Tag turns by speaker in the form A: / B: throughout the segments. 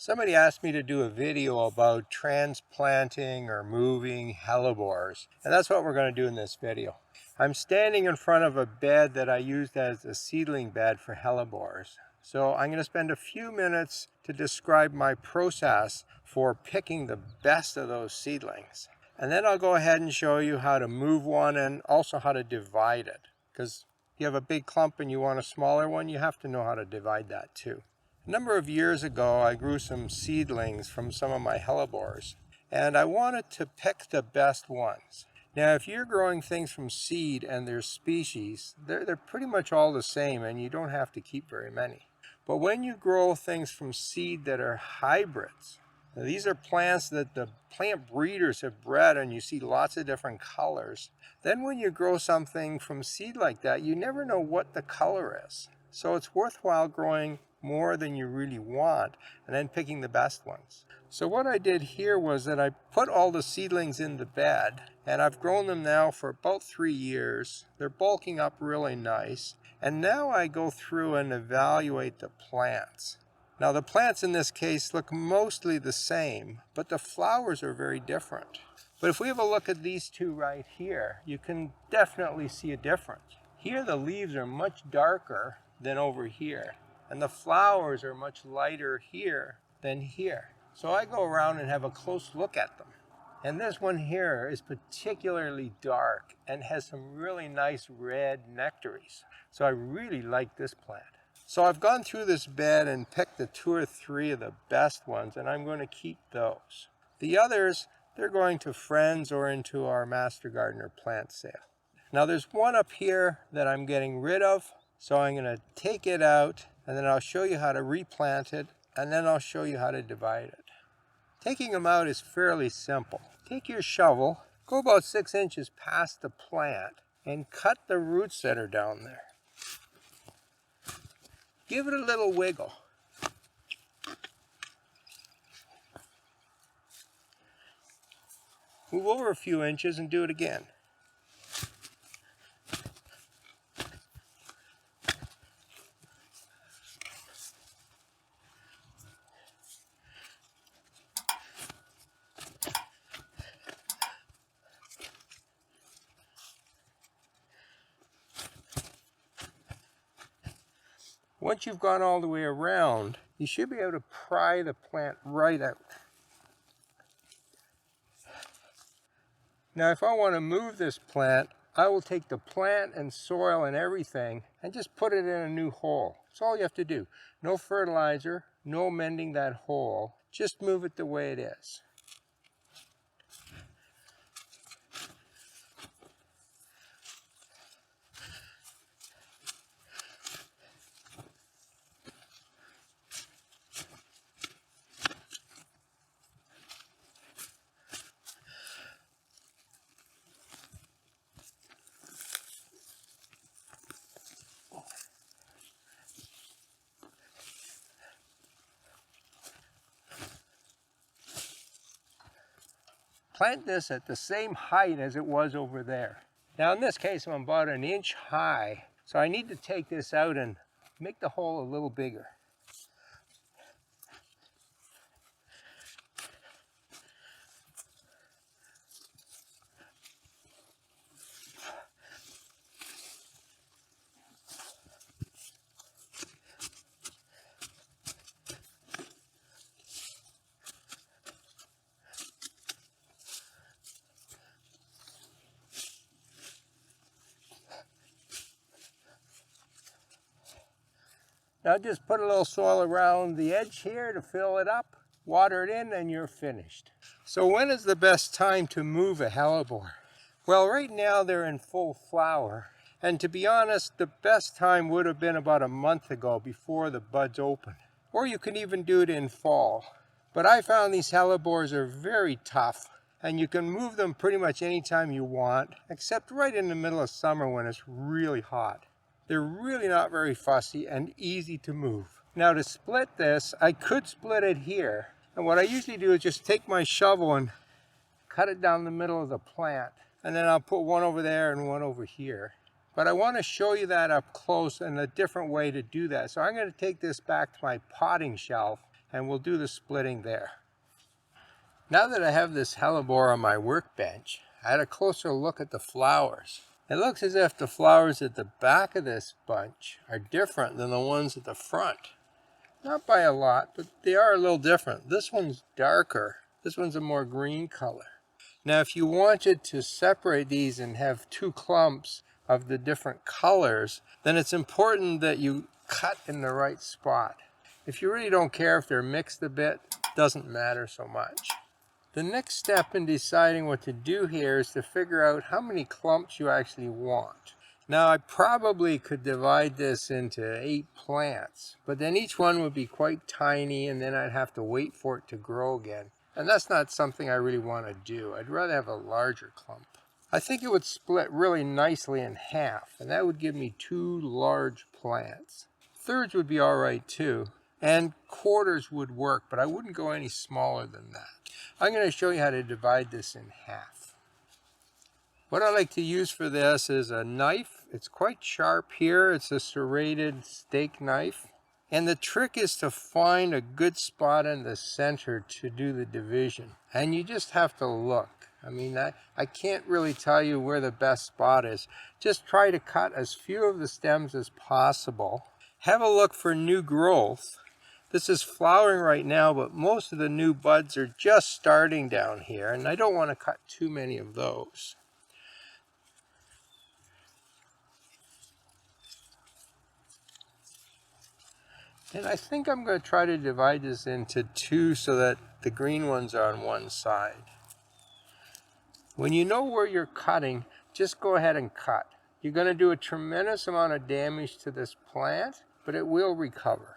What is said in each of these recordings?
A: Somebody asked me to do a video about transplanting or moving hellebores, and that's what we're going to do in this video. I'm standing in front of a bed that I used as a seedling bed for hellebores. So I'm going to spend a few minutes to describe my process for picking the best of those seedlings. And then I'll go ahead and show you how to move one and also how to divide it. Because if you have a big clump and you want a smaller one, you have to know how to divide that too. A number of years ago, I grew some seedlings from some of my hellebores, and I wanted to pick the best ones. Now, if you're growing things from seed and they're species, they're pretty much all the same, and you don't have to keep very many. But when you grow things from seed that are hybrids, now these are plants that the plant breeders have bred, and you see lots of different colors. Then when you grow something from seed like that, you never know what the color is. So it's worthwhile growing more than you really want and then picking the best ones. So what I did here was that I put all the seedlings in the bed, and I've grown them now for about 3 years. They're bulking up really nice, and now I go through and evaluate the plants. Now the plants in this case look mostly the same, but the flowers are very different. But if we have a look at these two right here, you can definitely see a difference. Here the leaves are much darker than over here, and the flowers are much lighter here than here. So I go around and have a close look at them. And this one here is particularly dark and has some really nice red nectaries. So I really like this plant. So I've gone through this bed and picked the 2 or 3 of the best ones, and I'm going to keep those. The others, they're going to friends or into our Master Gardener plant sale. Now there's one up here that I'm getting rid of, so I'm going to take it out, and then I'll show you how to replant it, and then I'll show you how to divide it. Taking them out is fairly simple. Take your shovel, go about 6 inches past the plant, and cut the roots that are down there. Give it a little wiggle. Move over a few inches and do it again. Once you've gone all the way around, you should be able to pry the plant right out. Now if I want to move this plant, I will take the plant and soil and everything and just put it in a new hole. That's all you have to do. No fertilizer, no mending that hole. Just move it the way it is. Plant this at the same height as it was over there. Now in this case I'm about 1 inch high, so I need to take this out and make the hole a little bigger. Now just put a little soil around the edge here to fill it up, water it in, and you're finished. So when is the best time to move a hellebore? Well, right now they're in full flower. And to be honest, the best time would have been about a month ago before the buds open. Or you can even do it in fall. But I found these hellebores are very tough, and you can move them pretty much anytime you want, except right in the middle of summer when it's really hot. They're really not very fussy and easy to move. Now to split this, I could split it here. And what I usually do is just take my shovel and cut it down the middle of the plant. And then I'll put one over there and one over here. But I want to show you that up close and a different way to do that. So I'm going to take this back to my potting shelf and we'll do the splitting there. Now that I have this hellebore on my workbench, I had a closer look at the flowers. It looks as if the flowers at the back of this bunch are different than the ones at the front. Not by a lot, but they are a little different. This one's darker. This one's a more green color. Now, if you wanted to separate these and have two clumps of the different colors, then it's important that you cut in the right spot. If you really don't care if they're mixed a bit, it doesn't matter so much. The next step in deciding what to do here is to figure out how many clumps you actually want. Now, I probably could divide this into 8 plants, but then each one would be quite tiny and then I'd have to wait for it to grow again. And that's not something I really want to do. I'd rather have a larger clump. I think it would split really nicely in half, and that would give me 2 large plants. Thirds would be all right too, and quarters would work, but I wouldn't go any smaller than that. I'm going to show you how to divide this in half. What I like to use for this is a knife. It's quite sharp here. It's a serrated steak knife. And the trick is to find a good spot in the center to do the division. And you just have to look. I mean, I can't really tell you where the best spot is. Just try to cut as few of the stems as possible. Have a look for new growth. This is flowering right now, but most of the new buds are just starting down here, and I don't want to cut too many of those. And I think I'm going to try to divide this into 2 so that the green ones are on one side. When you know where you're cutting, just go ahead and cut. You're going to do a tremendous amount of damage to this plant, but it will recover.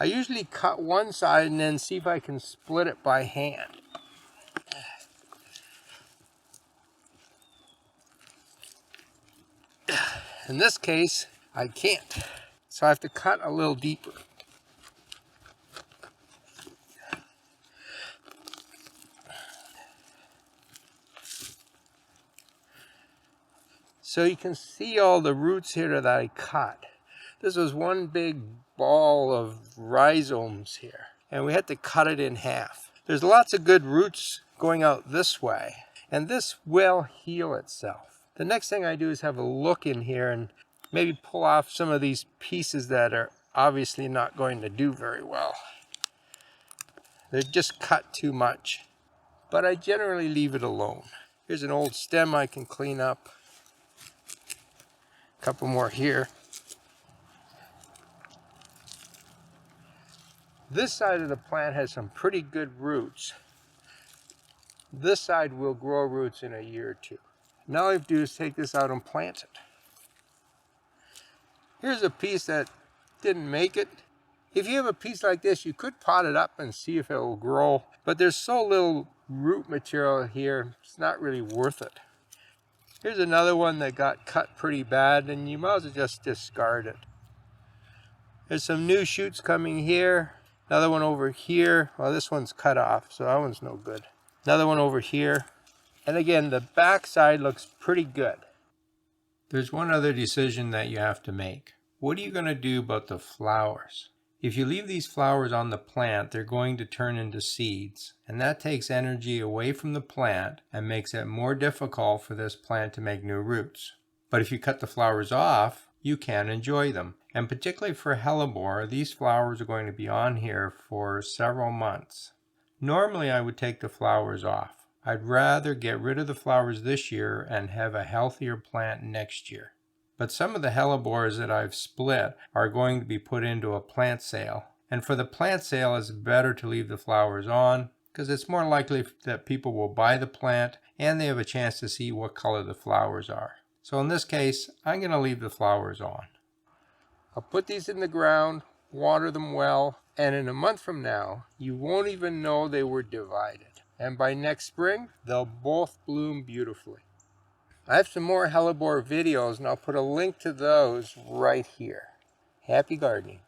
A: I usually cut one side and then see if I can split it by hand. In this case, I can't, so I have to cut a little deeper. So you can see all the roots here that I cut. This was one big ball of rhizomes here, and we had to cut it in half. There's lots of good roots going out this way, and this will heal itself. The next thing I do is have a look in here and maybe pull off some of these pieces that are obviously not going to do very well. They're just cut too much, but I generally leave it alone. Here's an old stem I can clean up. A couple more here. This side of the plant has some pretty good roots. This side will grow roots in a year or 2. Now all I have to do is take this out and plant it. Here's a piece that didn't make it. If you have a piece like this, you could pot it up and see if it will grow, but there's so little root material here, it's not really worth it. Here's another one that got cut pretty bad, and you might as well just discard it. There's some new shoots coming here. Another one over here. Well, this one's cut off, so that one's no good. Another one over here. And again, the back side looks pretty good. There's one other decision that you have to make. What are you going to do about the flowers? If you leave these flowers on the plant, they're going to turn into seeds, and that takes energy away from the plant and makes it more difficult for this plant to make new roots. But if you cut the flowers off, you can enjoy them. And particularly for hellebore, these flowers are going to be on here for several months. Normally I would take the flowers off. I'd rather get rid of the flowers this year and have a healthier plant next year. But some of the hellebores that I've split are going to be put into a plant sale. And for the plant sale, it's better to leave the flowers on because it's more likely that people will buy the plant and they have a chance to see what color the flowers are. So in this case, I'm going to leave the flowers on. I'll put these in the ground, water them well, and in a month from now, you won't even know they were divided. And by next spring, they'll both bloom beautifully. I have some more hellebore videos, and I'll put a link to those right here. Happy gardening.